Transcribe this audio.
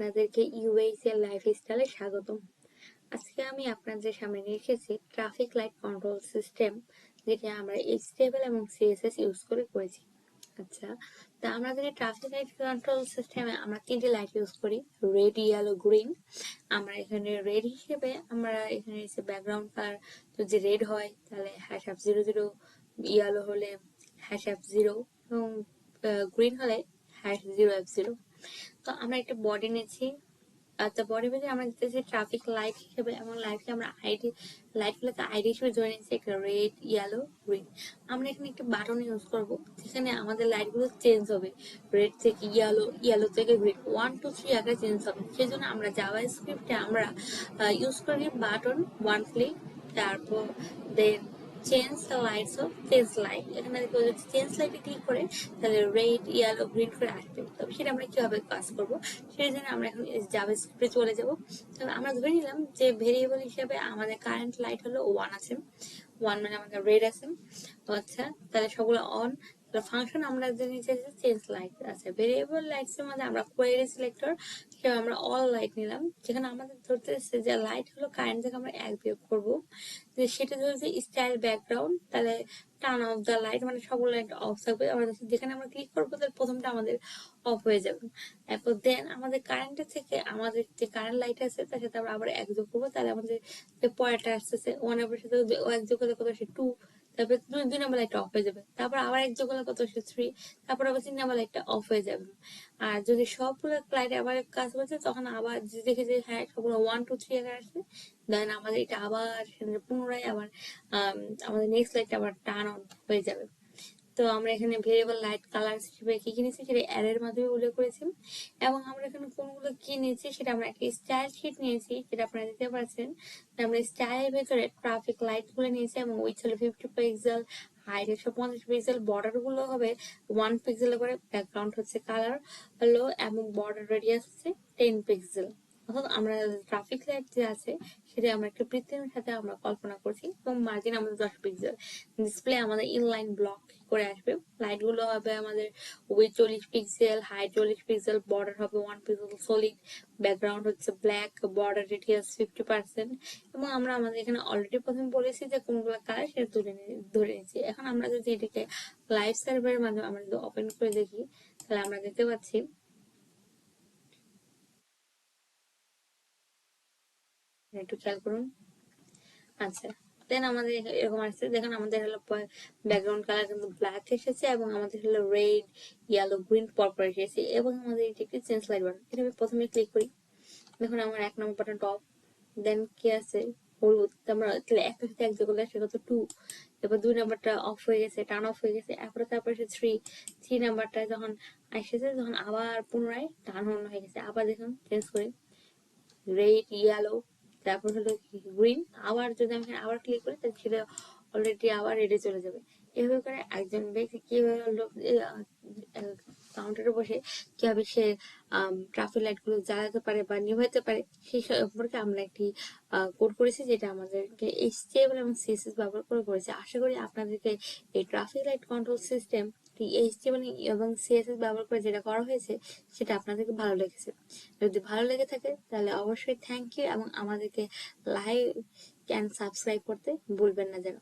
আপনাদেরকে ইউএইচ এর লাইফস্টাইলে স্বাগতম। আজকে আমি আপনাদের সামনে নিয়ে এসেছি ট্রাফিক লাইট কন্ট্রোল সিস্টেম, যেটা আমরা এইচটিএমএল এবং সিএসএস ইউজ করে করেছি। আচ্ছা, তা আমরা যদি ট্রাফিক লাইট কন্ট্রোল সিস্টেমে আমরা তিনটি লাইট ইউজ করি, রেড, ইয়েলো, গ্রিন। আমরা এখানে রেড হিসেবে আমরা এখানে ব্যাকগ্রাউন্ড কালার যদি রেড হয় তাহলে #00, ইয়েলো হলে #0 এবং গ্রিন হলে #0F0। তো আমরা একটা বডি নিয়েছি। আচ্ছা, বডি ভেতরে আমরা দিতেছি ট্রাফিক লাইট হিসেবে, এবং লাইটকে আমরা আইডি, লাইটগুলোকে আইডি হিসেবে ধরে নিচ্ছি একটা রেড, ইয়েলো, গ্রিন। আমরা এখানে একটা বাটন ইউজ করব যেখানে আমাদের লাইটগুলো চেঞ্জ হবে, রেড থেকে ইয়েলো, ইয়েলো থেকে গ্রিন, 1 2 3 আকারে চেঞ্জ হবে। সেই জন্য আমরা জাভা স্ক্রিপ্টে আমরা ইউজ করি বাটন ওয়ান ক্লিক, তারপর then change the lights of change light. এখানে যদি চেঞ্জ লাইটে ক্লিক করে তাহলে রেড, ইয়েলো, গ্রিন করে আসবে। তবে সেটা আমরা কিভাবে কাজ করব, সেই জন্য আমরা এখন জাভাস্ক্রিপ্টে চলে যাব। তবে আমরা ধরে নিলাম যে ভেরিয়েবল হিসেবে আমাদের কারেন্ট লাইট হলো 1 আছে, 1 মানে আমাদের রেড আছে। আচ্ছা, তাহলে সবগুলো অন। ফাংশন আমরা যে নিচে চেঞ্জ লাইট আছে, ভেরিয়েবল লাইটস এর মধ্যে আমরা কোয়েরি সিলেক্টর হিসেবে আমরা অল লাইট নিলাম, যেখানে আমাদের ধরতেছে যে লাইট হলো কারেন্ট থেকে আমরা 1 বিয়োগ করব। যে সেটা ধরছে স্টাইল ব্যাকগ্রাউন্ড, তাহলে টার্ন অফ দ্য লাইট মানে সবগুলো লাইট অফ থাকবে। আমরা যেখানে আমরা ক্লিক করবো তাহলে প্রথমটা আমাদের অফ হয়ে যাবে। এরপর দেন আমাদের কারেন্টের থেকে আমাদের যে কারেন্ট লাইট আছে তার সাথে আমরা আবার 1 যোগ করবো, তাহলে আমাদের যে পরেরটা আসতেছে 1 এর সাথে 1 যোগ করলে কত আসে 2, তারপর 2 নাম্বার লাইটটা অফ হয়ে যাবে, তারপর আবার 1 যোগ করলে কত আসে 3, তারপর আবার 3 নাম্বার লাইটটা অফ হয়ে যাবে। আর যদি সবগুলো লাইট আবার কাজ করছে তখন আবার যদি দেখি যে হ্যাঁ সবগুলো 1 2 3 আকারে আসছে, দেন আমাদের এটা আবার পুনরায় আবার আমাদের নেক্সট লাইটটা আবার টার্ন অন হয়ে যাবে। তো আমরা এখানে ভেরিয়েবল লাইট কালার হিসেবে কি কি নিয়েছি সেটা অ্যারের মাধ্যমে উল্লেখ করেছি, এবং আমরা এখানে কোনগুলো কি নিয়েছি সেটা আমরা একটা স্টাইল শিট নিয়েছি, যেটা আপনারা দেখতে পাচ্ছেন। আমরা স্টাইলের ভেতরে ট্রাফিক লাইট গুলো নিয়েছি এবং উইথ হলো 50 পিক্সেল, হাইট 150 পিক্সেল, বর্ডার গুলো হবে 1 পিক্সেল করে, ব্যাকগ্রাউন্ড হচ্ছে কালার হলো, এবং বর্ডার রেডিয়াস হচ্ছে 10 পিক্সেল। অর্থাৎ আমরা ট্রাফিক লাইট যে আছে সেটা আমরা একটা বৃত্তের সাথে আমরা কল্পনা করছি, এবং মার্জিন আমাদের 10 পিক্সেল। ডিসপ্লে আমাদের ইনলাইন ব্লক করে আসবে। লাইট গুলো হবে আমাদের with 40 pixel, height 40 pixel, border হবে 1 পিক্সেল সলিড, ব্যাকগ্রাউন্ড হচ্ছে ব্ল্যাক, বর্ডার রেডিয়াস 50%। এবং আমরা আমাদের এখানে অলরেডি প্রথমে বলেছি যে কোনগুলো কালার সেটা ধরে নিয়েছি। এখন আমরা যদি এটাকে লাইভ সার্ভারের মাধ্যমে আমরা যদি ওপেন করে দেখি তাহলে আমরা দেখতে পাচ্ছি, একটু খেয়াল করুন। আচ্ছা, দেন আমাদের এরকম আসছে, দেখুন আমাদের হলো ব্যাকগ্রাউন্ড কালার কিন্তু ব্ল্যাক এসেছে, এবং আমাদের হলো রেড, ইয়েলো, গ্রিন পরপর এসেছে, এবং আমাদের এটি একটি চেঞ্জ লাইট বাটন। এটা আমি প্রথমে ক্লিক করি, দেখুন আমার 1 নম্বর বাটন টপ, দেন কি আছে হলুদ, আমরা তাহলে একটা সাথে এক যোগ করলে সেটা তো 2, এবার 2 নাম্বারটা অফ হয়ে গেছে, টার্ন অফ হয়ে গেছে। তারপরে সে 3 নাম্বারটা যখন এসেছে তখন আবার পুনরায় টার্ন অন হয়ে গেছে। আবার দেখুন চেঞ্জ করি, রেড, ইয়েলো, তারপর হলো গ্রিন। আবার যদি আমি আবার ক্লিক করি তাহলে সেটা অলরেডি আবার রেডে চলে যাবে। এভাবে করে একজন ব্যক্তি কিভাবে কাউন্টারে বসে কিভাবে সে ট্রাফিক লাইট গুলো জ্বালাতে পারে বা নিভাতে পারে সেই সম্পর্কে আমরা একটি কোড করেছি, যেটা আমাদেরকে এইচটিএমএল এবং সিএসএস ব্যবহার করে করেছে। আশা করি আপনাদেরকে এই traffic light control system HTML এবং সিএসএস ব্যবহার করে যেটা করা হয়েছে সেটা আপনাদেরকে ভালো লেগেছে। যদি ভালো লেগে থাকে তাহলে অবশ্যই থ্যাংক ইউ, এবং আমাদেরকে লাইক এন্ড সাবস্ক্রাইব করতে ভুলবেন না যেন।